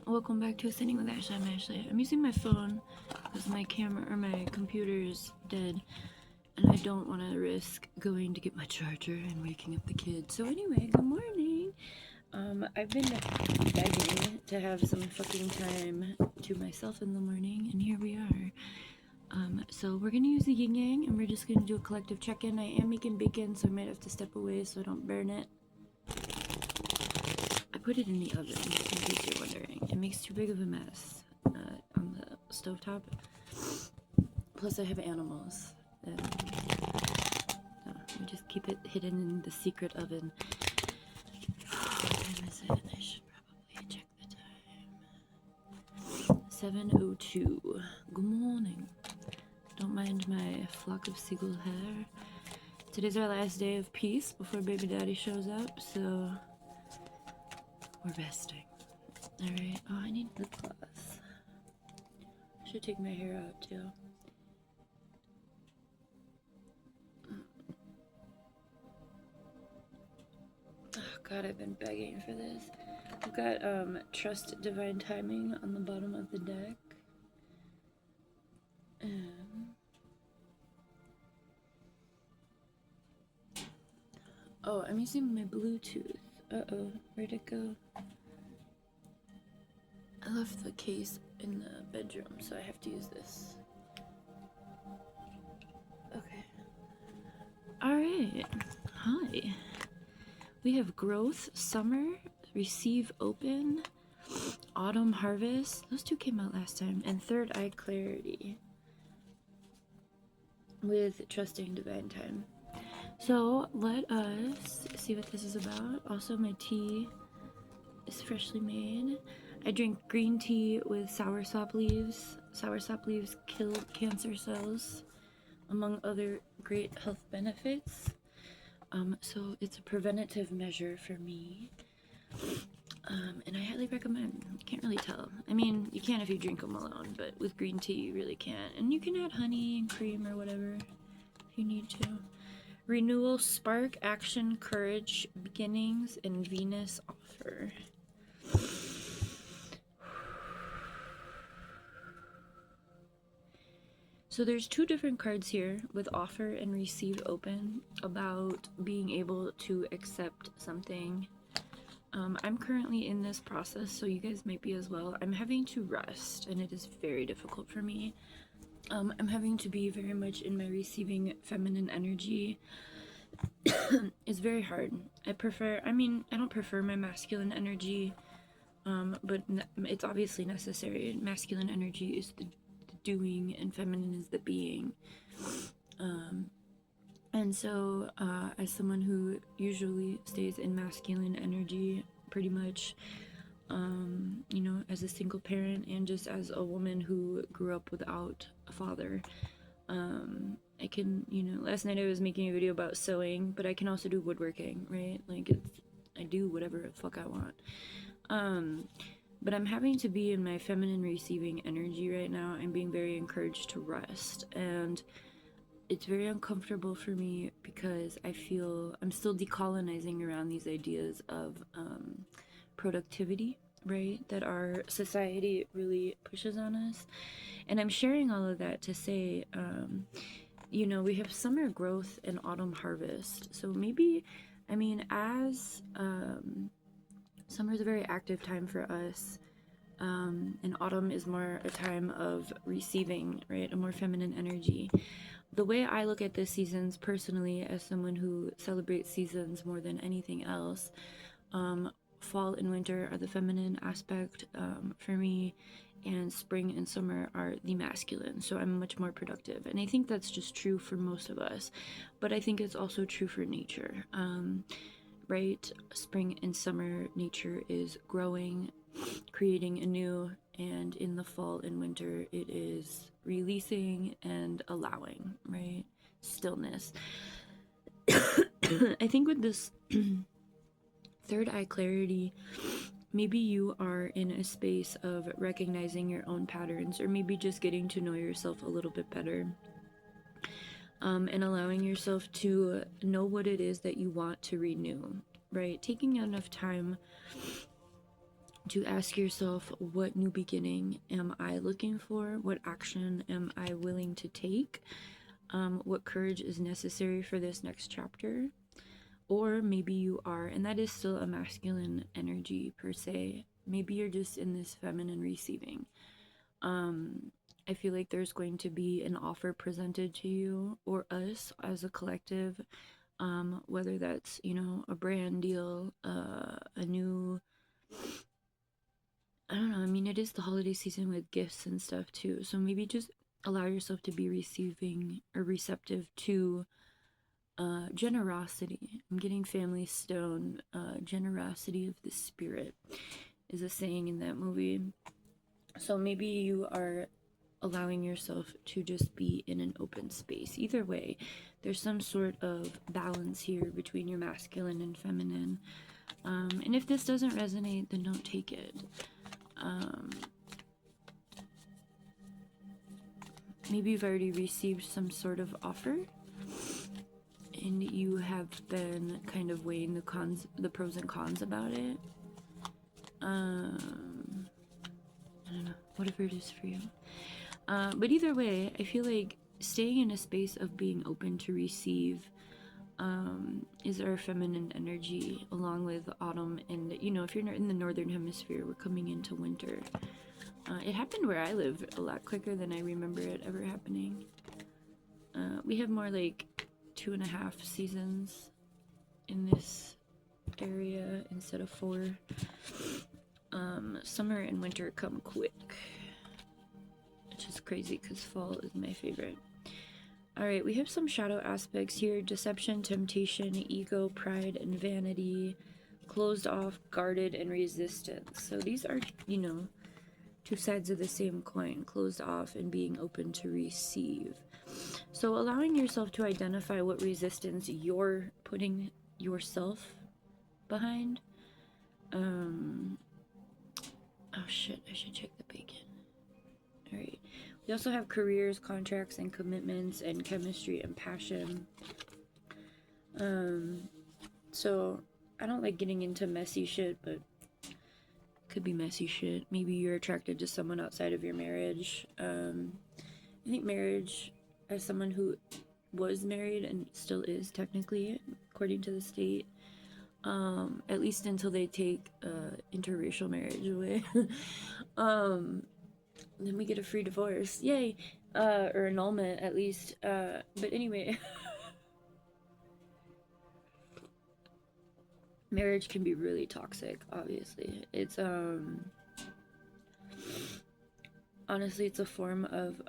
Welcome back to Sitting with Ashley. I'm Ashley. I'm using my phone because my camera or my computer is dead, and I don't want to risk going to get my charger and waking up the kids. So anyway, good morning. I've been begging to have some fucking time to myself in the morning, and here we are. So we're gonna use the yin yang, and we're just gonna do a collective check-in. I am making bacon, so I might have to step away so I don't burn it. I put it in the oven, in case you're wondering. It makes too big of a mess on the stovetop. Plus, I have animals. And, we just keep it hidden in the secret oven. What time is it? I should probably check the time. 7:02. Good morning. Don't mind my flock of seagull hair. Today's our last day of peace before baby daddy shows up, so we're resting. Alright. Oh, I need lip gloss. I should take my hair out too. Oh god, I've been begging for this. We've got Trust Divine Timing on the bottom of the deck. Oh, I'm using my Bluetooth. Uh-oh, where'd it go? I left the case in the bedroom, so I have to use this. Okay. Alright. Hi. We have Growth, Summer, Receive, Open, Autumn, Harvest. Those two came out last time. And Third Eye Clarity with Trusting Divine Time. So let us see what this is about. Also, my tea is freshly made. I drink green tea with soursop leaves. Soursop leaves kill cancer cells, among other great health benefits. So it's a preventative measure for me. And I highly recommend. You can't really tell. I mean, you can if you drink them alone, but with green tea you really can't. And you can add honey and cream or whatever if you need to. Renewal, Spark, Action, Courage, Beginnings, and Venus Offer. So there's two different cards here with Offer and Receive Open about being able to accept something. I'm currently in this process, so you guys might be as well. I'm having to rest, and it is very difficult for me. I'm having to be very much in my receiving feminine energy. It's very hard. I don't prefer my masculine energy, but it's obviously necessary. Masculine energy is the doing, and feminine is the being. And so, as someone who usually stays in masculine energy, pretty much, you know, as a single parent and just as a woman who grew up without a father, I can, you know, last night I was making a video about sewing, but I can also do woodworking, right? Like, I do whatever the fuck I want. But I'm having to be in my feminine receiving energy right now. I'm being very encouraged to rest, and it's very uncomfortable for me because I feel I'm still decolonizing around these ideas of productivity, right, that our society really pushes on us. And I'm sharing all of that to say, you know, we have summer growth and autumn harvest. So maybe, I mean, as summer is a very active time for us, and autumn is more a time of receiving, right, a more feminine energy. The way I look at the seasons personally, as someone who celebrates seasons more than anything else, fall and winter are the feminine aspect for me, and spring and summer are the masculine. So I'm much more productive, and I think that's just true for most of us, but I think it's also true for nature. Right? Spring and summer, nature is growing, creating anew, and in the fall and winter, it is releasing and allowing, right? Stillness. I think with this third eye clarity, maybe you are in a space of recognizing your own patterns, or maybe just getting to know yourself a little bit better. And allowing yourself to know what it is that you want to renew, right? Taking enough time to ask yourself, what new beginning am I looking for? What action am I willing to take? What courage is necessary for this next chapter? Or maybe you are, and that is still a masculine energy per se. Maybe you're just in this feminine receiving. I feel like there's going to be an offer presented to you or us as a collective, whether that's, a brand deal, a new, I don't know. I mean, it is the holiday season with gifts and stuff too. So maybe just allow yourself to be receiving or receptive to generosity. I'm getting family stone. Generosity of the spirit is a saying in that movie. So maybe you are allowing yourself to just be in an open space. Either way, there's some sort of balance here between your masculine and feminine. And if this doesn't resonate, then don't take it. Maybe you've already received some sort of offer and you have been kind of weighing the pros and cons about it. I don't know, whatever it is for you. But either way, I feel like staying in a space of being open to receive is our feminine energy, along with autumn. And if you're in the northern hemisphere, we're coming into winter. It happened where I live a lot quicker than I remember it ever happening. We have more like 2.5 seasons in this area instead of 4. Summer and winter come quick, which is crazy because fall is my favorite. Alright, we have some shadow aspects here: deception, temptation, ego, pride, and vanity, closed off, guarded, and resistance. So these are, two sides of the same coin: closed off and being open to receive. So allowing yourself to identify what resistance you're putting yourself behind. Oh shit, I should check the bacon. Alright. We also have careers, contracts, and commitments, and chemistry and passion. So I don't like getting into messy shit, but could be messy shit. Maybe you're attracted to someone outside of your marriage. I think marriage, as someone who was married and still is technically, according to the state, at least until they take interracial marriage away, then we get a free divorce, yay, or annulment at least. But anyway, marriage can be really toxic. Obviously, it's honestly, it's a form of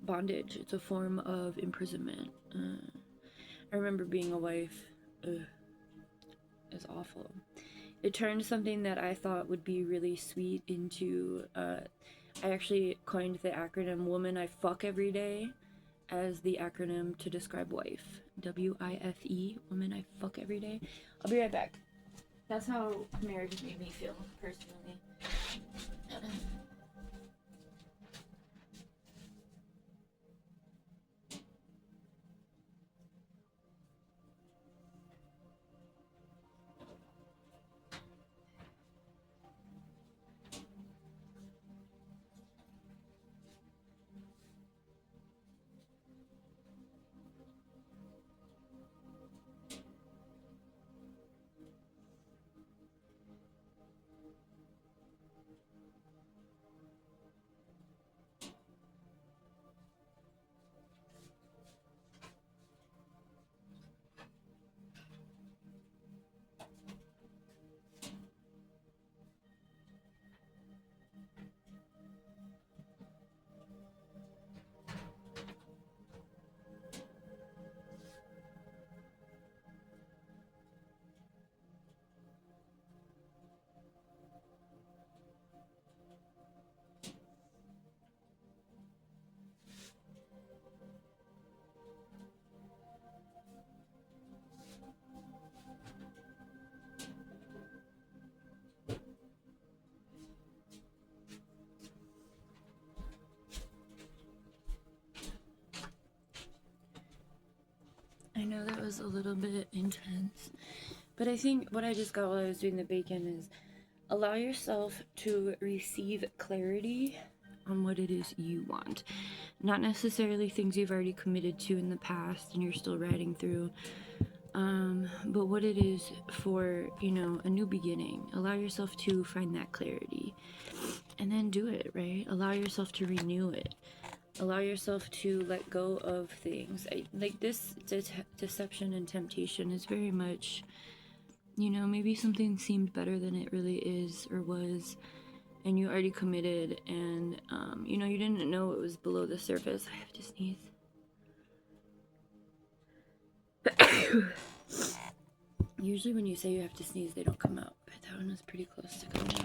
bondage. It's a form of imprisonment. I remember being a wife. It's awful. It turned something that I thought would be really sweet into I actually coined the acronym "Woman I Fuck Every Day" as the acronym to describe wife. WIFE, Woman I Fuck Every Day. I'll be right back. That's how marriage made me feel, personally. I know that was a little bit intense, but I think what I just got while I was doing the bacon is Allow yourself to receive clarity on what it is you want. Not necessarily things you've already committed to in the past and you're still riding through, but what it is for, a new beginning. Allow yourself to find that clarity and then do it, right? Allow yourself to renew it. Allow yourself to let go of things. Like this deception and temptation is very much, maybe something seemed better than it really is or was, and you already committed, and you didn't know it was below the surface. I have to sneeze. Usually when you say you have to sneeze, they don't come out, but that one was pretty close to coming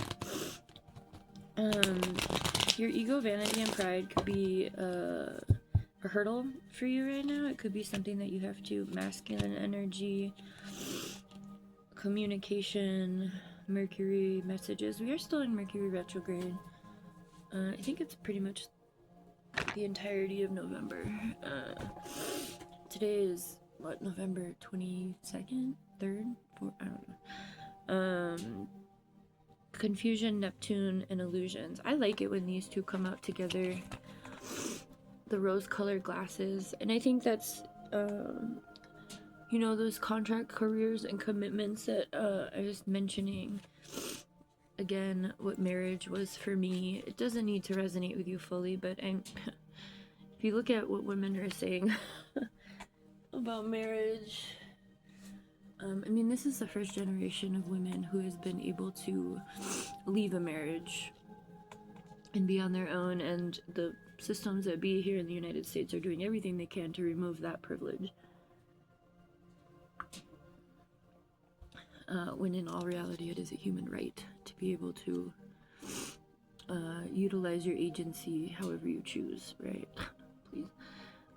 out. Your ego, vanity, and pride could be a hurdle for you right now. It could be something that you have to, masculine energy, communication, Mercury messages. We are still in Mercury retrograde. I think it's pretty much the entirety of November. Today is November 22nd, 3rd, 4th, I don't know. Confusion, Neptune, and illusions. I like it when these two come out together. The rose-colored glasses, and I think that's those contract careers and commitments that I was mentioning. Again, what marriage was for me, it doesn't need to resonate with you fully, but if you look at what women are saying about marriage, this is the first generation of women who has been able to leave a marriage and be on their own, and the systems that be here in the United States are doing everything they can to remove that privilege. When in all reality it is a human right to be able to utilize your agency however you choose, right? Please.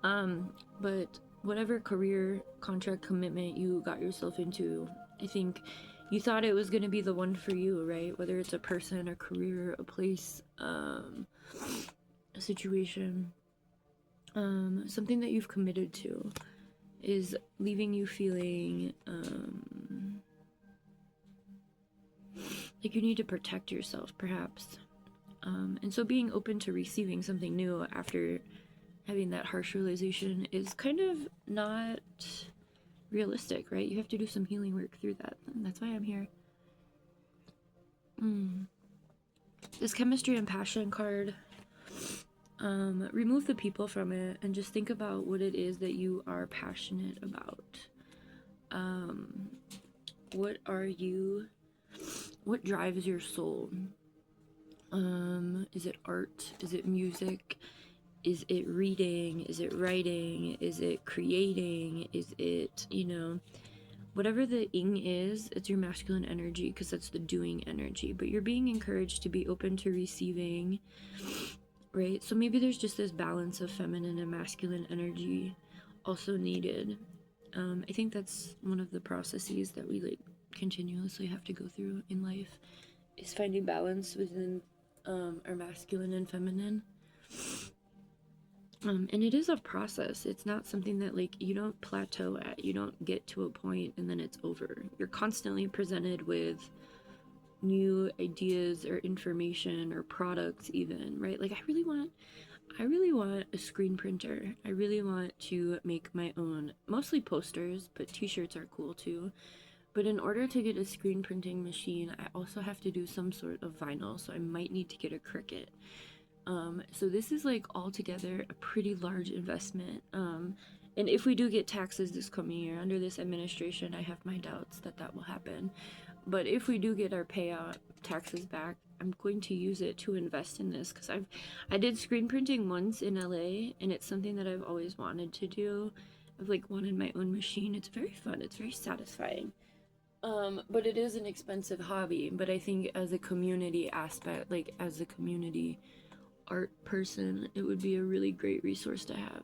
But whatever career, contract, commitment you got yourself into, I think you thought it was going to be the one for you, right? Whether it's a person, a career, a place, a situation, something that you've committed to is leaving you feeling like you need to protect yourself, perhaps. And so being open to receiving something new after having that harsh realization is kind of not realistic, right? You have to do some healing work through that. And that's why I'm here. This chemistry and passion card, remove the people from it and just think about what it is that you are passionate about. What drives your soul? Is it art? Is it music? Is it reading? Is it writing? Is it creating? Is it, whatever the ing is, it's your masculine energy, because that's the doing energy. But you're being encouraged to be open to receiving, right? So maybe there's just this balance of feminine and masculine energy also needed. I think that's one of the processes that we continuously have to go through in life, is finding balance within our masculine and feminine. And it is a process. It's not something that you don't plateau at. You don't get to a point and then it's over. You're constantly presented with new ideas or information or products even, right? I really want a screen printer. I really want to make my own, mostly posters, but t-shirts are cool too. But in order to get a screen printing machine, I also have to do some sort of vinyl, so I might need to get a Cricut. So this is altogether a pretty large investment. And if we do get taxes this coming year under this administration, I have my doubts that will happen. But if we do get our payout taxes back, I'm going to use it to invest in this, because I did screen printing once in LA, and it's something that I've always wanted to do. I've wanted my own machine. It's very fun. It's very satisfying. But it is an expensive hobby. But I think as a community aspect, as a community art person, it would be a really great resource to have.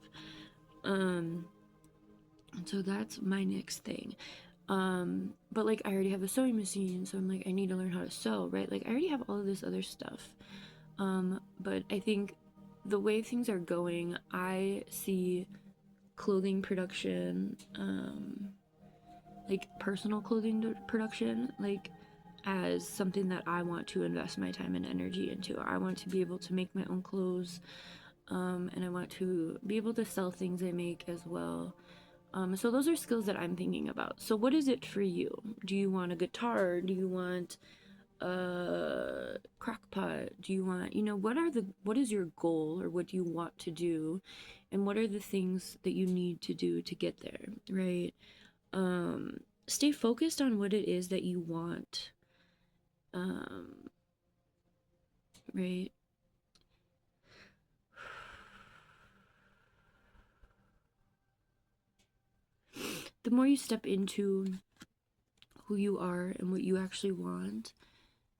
And so that's my next thing. But I already have a sewing machine, so I'm I need to learn how to sew, right? I already have all of this other stuff. But I think the way things are going, I see clothing production, personal clothing production, as something that I want to invest my time and energy into. I want to be able to make my own clothes, and I want to be able to sell things I make as well. So those are skills that I'm thinking about. So what is it for you? Do you want a guitar? Do you want a crock pot? Do you want, what is your goal, or what do you want to do? And what are the things that you need to do to get there, right? Stay focused on what it is that you want. Right? The more you step into who you are and what you actually want,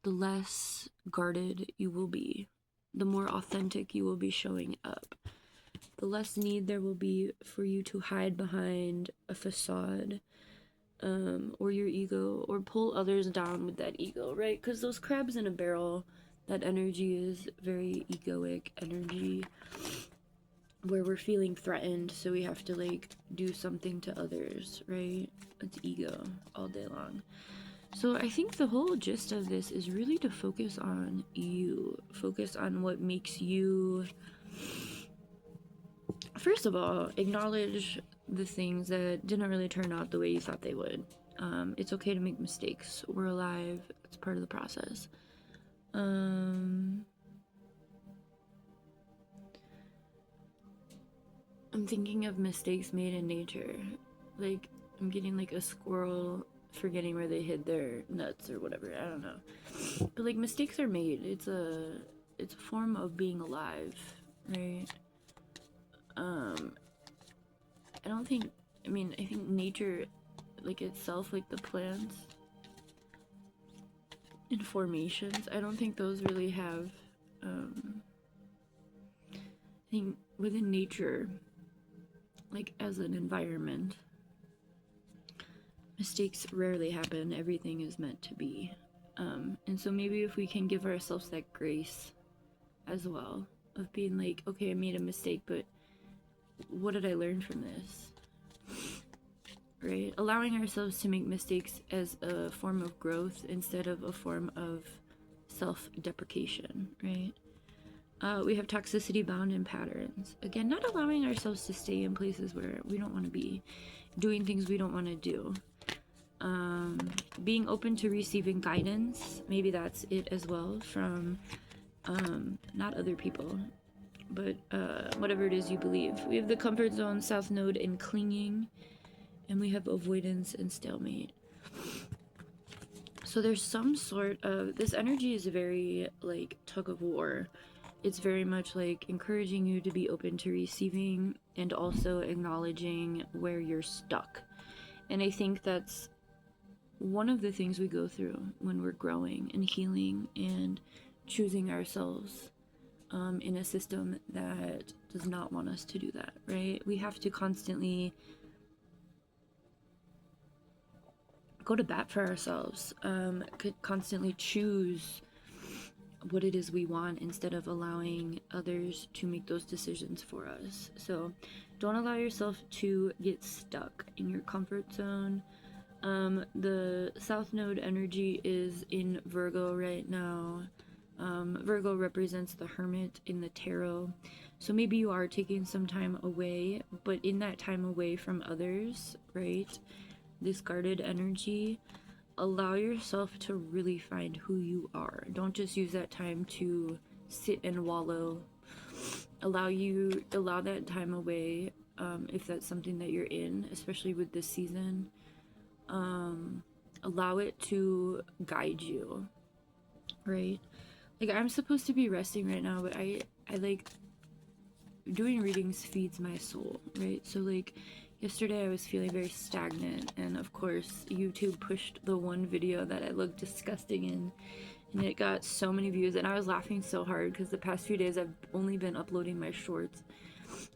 the less guarded you will be, the more authentic you will be showing up, the less need there will be for you to hide behind a facade, or your ego, or pull others down with that ego, right? Because those crabs in a barrel, that energy is very egoic energy, where we're feeling threatened, so we have to like do something to others, right? It's ego all day long. So I think the whole gist of this is really to focus on you. Focus on what makes you. First of all, acknowledge the things that didn't really turn out the way you thought they would. It's okay to make mistakes. We're alive. It's part of the process. I'm thinking of mistakes made in nature. Like, I'm getting like a squirrel forgetting where they hid their nuts or whatever. I don't know. But like, mistakes are made. It's a form of being alive, right? I think nature, like itself, like the plants and formations, I don't think those really have, I think within nature, like as an environment, mistakes rarely happen. Everything is meant to be. And so maybe if we can give ourselves that grace as well, of being like, okay, I made a mistake, but what did I learn from this? Right? Allowing ourselves to make mistakes as a form of growth instead of a form of self-deprecation, right? We have toxicity bound in patterns. Again, not allowing ourselves to stay in places where we don't want to be, doing things we don't want to do. Being open to receiving guidance, maybe that's it as well, from not other people, but whatever it is you believe. We have the comfort zone, south node, and clinging, and we have avoidance and stalemate. So there's some sort of, this energy is very like tug of war. It's very much like encouraging you to be open to receiving and also acknowledging where you're stuck. And I think that's one of the things we go through when we're growing and healing and choosing ourselves in a system that does not want us to do that, right? We have to constantly go to bat for ourselves, constantly choose what it is we want instead of allowing others to make those decisions for us. So don't allow yourself to get stuck in your comfort zone. The South Node energy is in Virgo right now. Virgo represents the Hermit in the tarot. So maybe you are taking some time away, but in that time away from others, right? This guarded energy, allow yourself to really find who you are. Don't just use that time to sit and wallow. Allow that time away, if that's something that you're in, especially with this season. Allow it to guide you, right? Like, I'm supposed to be resting right now, but I like doing readings feeds my soul, right? So like yesterday I was feeling very stagnant, and of course YouTube pushed the one video that I looked disgusting in, and it got so many views, and I was laughing so hard because the past few days I've only been uploading my shorts,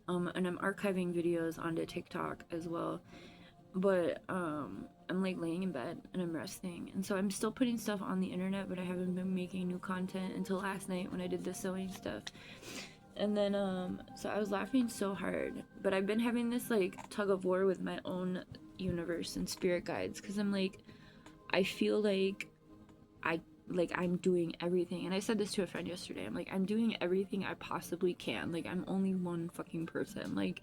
and I'm archiving videos onto TikTok as well. But I'm like laying in bed and I'm resting, and so I'm still putting stuff on the internet, but I haven't been making new content until last night when I did the sewing stuff. And then so I was laughing so hard, but I've been having this like tug of war with my own universe and spirit guides, because I'm like, I feel like I'm doing everything. And I said this to a friend yesterday. I'm like, I'm doing everything I possibly can. Like, I'm only one fucking person. Like,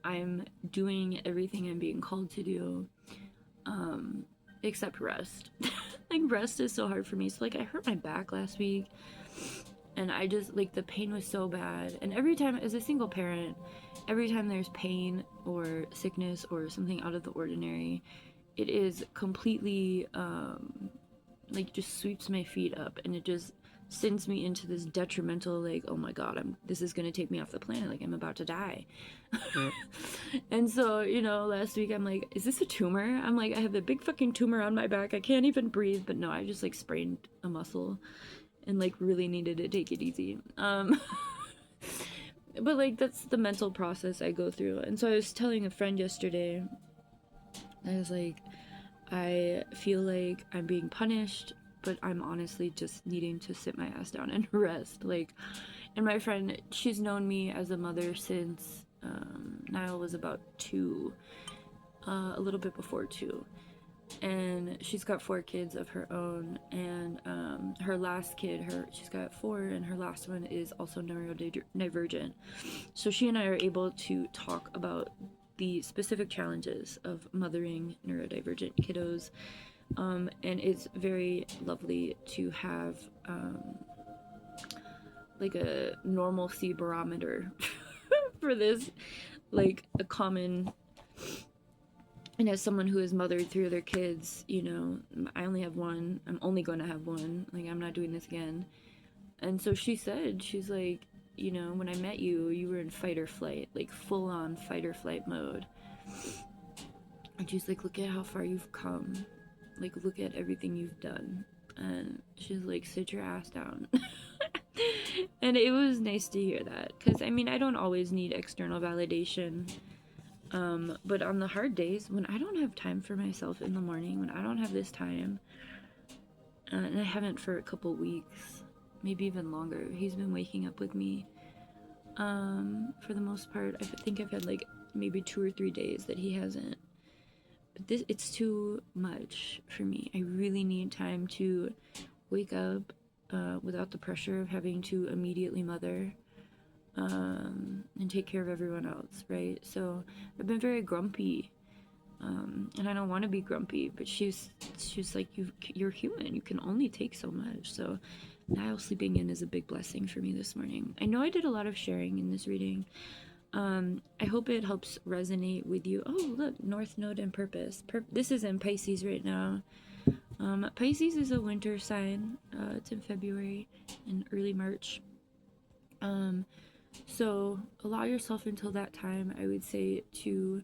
I'm doing everything I'm being called to do, except rest. Like, rest is so hard for me. So, like, I hurt my back last week, and I just, like, the pain was so bad. And every time, as a single parent, every time there's pain or sickness or something out of the ordinary, it is completely, like, just sweeps my feet up, and it just sends me into this detrimental, like, oh my god, this is gonna take me off the planet, like, I'm about to die. And so, you know, last week I'm like, is this a tumor? I'm like, I have a big fucking tumor on my back, I can't even breathe. But no, I just, like, sprained a muscle and, like, really needed to take it easy. But, like, that's the mental process I go through. And so I was telling a friend yesterday, I was like, I feel like I'm being punished, but I'm honestly just needing to sit my ass down and rest. Like, and my friend, she's known me as a mother since Niall was about 2, a little bit before 2. And she's got 4 kids of her own, and her last kid, she's got 4, and her last one is also neurodivergent. So she and I are able to talk about the specific challenges of mothering neurodivergent kiddos, and it's very lovely to have like a normalcy barometer for this, like a common. And as someone who has mothered 3 other kids, you know, I only have 1. I'm only going to have 1. Like, I'm not doing this again. And so she said, she's like, you know, when I met you, you were in fight or flight, like full on fight or flight mode. And she's like, look at how far you've come. Like, look at everything you've done. And she's like, sit your ass down. And it was nice to hear that. Because, I mean, I don't always need external validation. But on the hard days, when I don't have time for myself in the morning, when I don't have this time, and I haven't for a couple weeks, maybe even longer, he's been waking up with me. For the most part, I think I've had like maybe 2 or 3 days that he hasn't. But it's too much for me. I really need time to wake up without the pressure of having to immediately mother and take care of everyone else, right? So I've been very grumpy, and I don't want to be grumpy, but she's like, you're human, you can only take so much. So Niall sleeping in is a big blessing for me this morning. I know I did a lot of sharing in this reading. I hope it helps resonate with you. Oh, look, North Node and Purpose. This is in Pisces right now. Pisces is a winter sign. It's in February and early March. So allow yourself until that time, I would say, to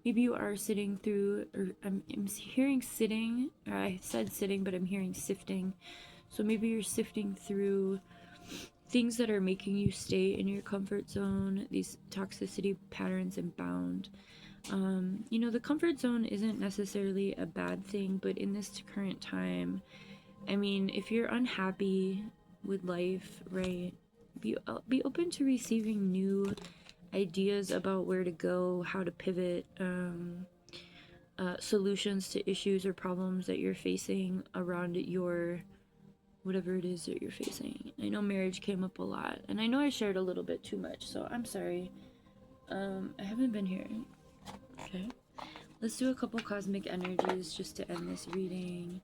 maybe you are sitting through, or I'm hearing sitting, or I said sitting, but I'm hearing sifting. So maybe you're sifting through things that are making you stay in your comfort zone, these toxicity patterns and bound. You know, the comfort zone isn't necessarily a bad thing, but in this current time, I mean, if you're unhappy with life, right, be open to receiving new ideas about where to go, how to pivot, solutions to issues or problems that you're facing around your whatever it is that you're facing. I know marriage came up a lot, and I know I shared a little bit too much, so I'm sorry. I haven't been here. Okay, let's do a couple cosmic energies just to end this reading.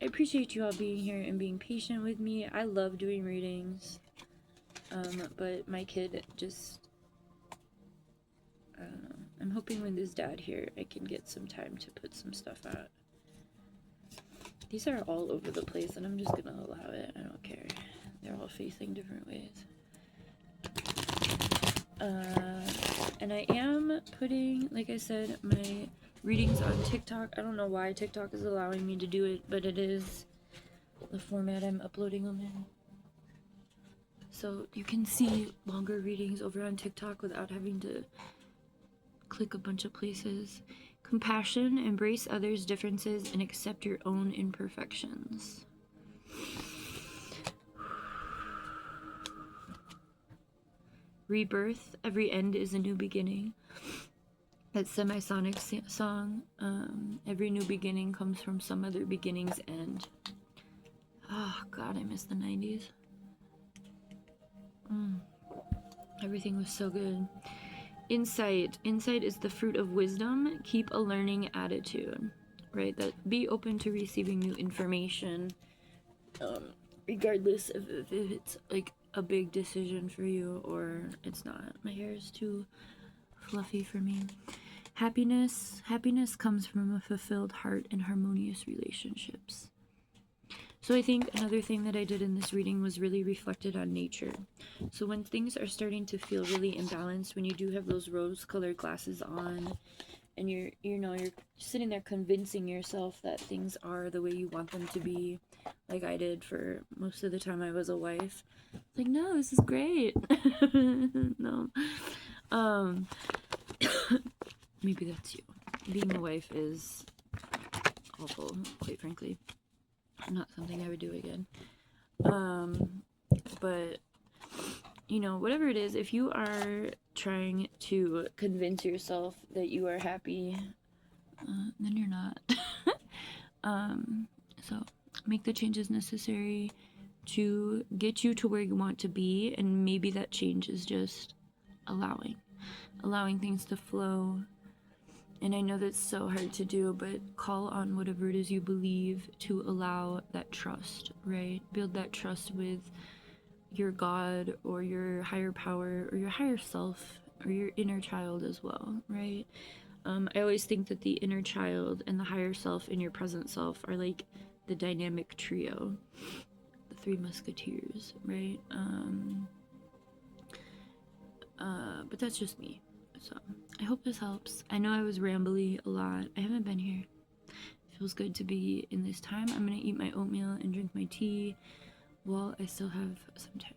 I appreciate you all being here and being patient with me. I love doing readings, but my kid just, I don't know. I'm hoping with his dad here, I can get some time to put some stuff out. These are all over the place, and I'm just gonna allow it. I don't care. They're all facing different ways. And I am putting, like I said, my readings on TikTok. I don't know why TikTok is allowing me to do it, but it is the format I'm uploading them in. So you can see longer readings over on TikTok without having to click a bunch of places. Compassion, embrace others' differences, and accept your own imperfections. Rebirth, every end is a new beginning. That Semisonic song, every new beginning comes from some other beginning's end. Oh God, I miss the 90s. Everything was so good. Insight. Insight is the fruit of wisdom. Keep a learning attitude, right? That be open to receiving new information, regardless of if it's like a big decision for you or it's not. My hair is too fluffy for me. Happiness. Happiness comes from a fulfilled heart and harmonious relationships. So I think another thing that I did in this reading was really reflected on nature. So when things are starting to feel really imbalanced, when you do have those rose-colored glasses on, and you're sitting there convincing yourself that things are the way you want them to be, like I did for most of the time I was a wife. It's like, no, this is great. No. Maybe that's you. Being a wife is awful, quite frankly. Not something I would do again. But whatever it is, if you are trying to convince yourself that you are happy, then you're not. So make the changes necessary to get you to where you want to be, and maybe that change is just allowing things to flow. And I know that's so hard to do, but call on whatever it is you believe to allow that trust, right? Build that trust with your God or your higher power or your higher self or your inner child as well, right? I always think that the inner child and the higher self and your present self are like the dynamic trio, the three musketeers, right? But that's just me. So I hope this helps. I know I was rambly a lot. I haven't been here. It feels good to be in this time. I'm gonna eat my oatmeal and drink my tea while I still have some time.